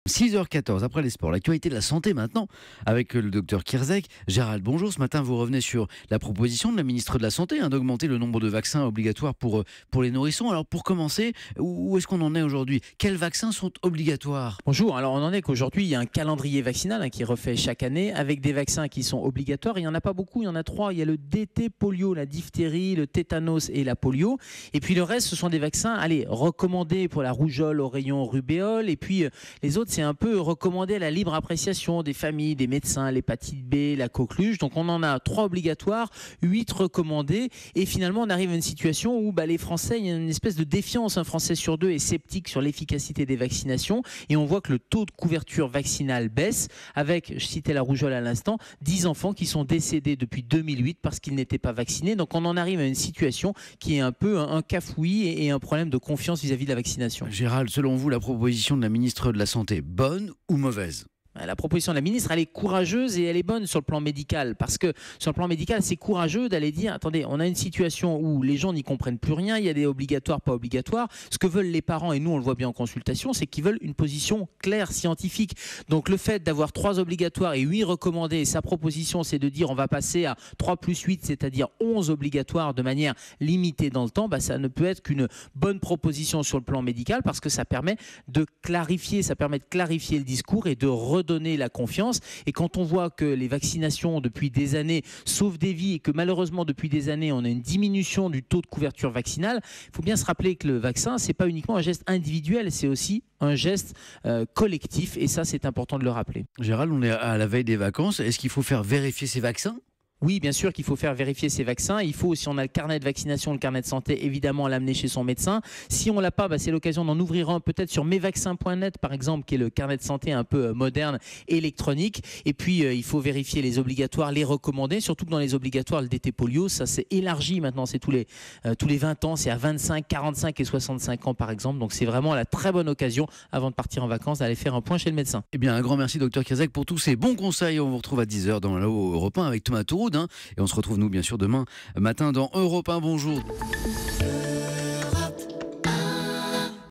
6h14, après les sports, l'actualité de la santé maintenant, avec le docteur Kierzek. Gérald, bonjour. Ce matin, vous revenez sur la proposition de la ministre de la Santé d'augmenter le nombre de vaccins obligatoires pour les nourrissons. Alors, pour commencer, où est-ce qu'on en est aujourd'hui? Quels vaccins sont obligatoires? Bonjour, alors on en est qu'aujourd'hui il y a un calendrier vaccinal qui est refait chaque année avec des vaccins qui sont obligatoires. Il n'y en a pas beaucoup, il y en a 3. Il y a le DT polio, la diphtérie, le tétanos et la polio. Et puis le reste, ce sont des vaccins recommandés pour la rougeole, oreillon, rubéole. Et puis les autres, c'est un peu recommandé à la libre appréciation des familles, des médecins, l'hépatite B, la coqueluche. Donc on en a 3 obligatoires, 8 recommandés. Et finalement, on arrive à une situation où les Français, il y a une espèce de défiance. Un Français sur 2 est sceptique sur l'efficacité des vaccinations. Et on voit que le taux de couverture vaccinale baisse avec, je citais la rougeole à l'instant, 10 enfants qui sont décédés depuis 2008 parce qu'ils n'étaient pas vaccinés. Donc on en arrive à une situation qui est un peu un cafouillis et un problème de confiance vis-à-vis de la vaccination. Gérald, selon vous, la proposition de la ministre de la Santé, bonne ou mauvaise? La proposition de la ministre, elle est courageuse et elle est bonne sur le plan médical. Parce que sur le plan médical, c'est courageux d'aller dire, attendez, on a une situation où les gens n'y comprennent plus rien, il y a des obligatoires, pas obligatoires. Ce que veulent les parents, et nous on le voit bien en consultation, c'est qu'ils veulent une position claire, scientifique. Donc le fait d'avoir 3 obligatoires et 8 recommandés, et sa proposition c'est de dire on va passer à 3 plus 8, c'est-à-dire 11 obligatoires de manière limitée dans le temps, ça ne peut être qu'une bonne proposition sur le plan médical parce que ça permet de clarifier le discours et de redonner la confiance. Et quand on voit que les vaccinations depuis des années sauvent des vies et que malheureusement depuis des années on a une diminution du taux de couverture vaccinale, il faut bien se rappeler que le vaccin c'est pas uniquement un geste individuel, c'est aussi un geste collectif et ça c'est important de le rappeler. Gérald, on est à la veille des vacances. Est-ce qu'il faut faire vérifier ces vaccins? Oui, bien sûr qu'il faut faire vérifier ces vaccins. Il faut, si on a le carnet de vaccination, le carnet de santé, évidemment l'amener chez son médecin. Si on ne l'a pas, c'est l'occasion d'en ouvrir un peut-être sur mesvaccins.net par exemple, qui est le carnet de santé un peu moderne, électronique. Et puis il faut vérifier les obligatoires, les recommander, surtout que dans les obligatoires, le DT polio, ça s'est élargi maintenant, c'est tous les 20 ans, c'est à 25, 45 et 65 ans par exemple. Donc c'est vraiment la très bonne occasion, avant de partir en vacances, d'aller faire un point chez le médecin. Eh bien, un grand merci, docteur Kierzek, pour tous ces bons conseils. On vous retrouve à 10h dans l'Europe 1 avec Thomas Touroud. Et on se retrouve, nous, bien sûr, demain matin dans Europe 1. Bonjour.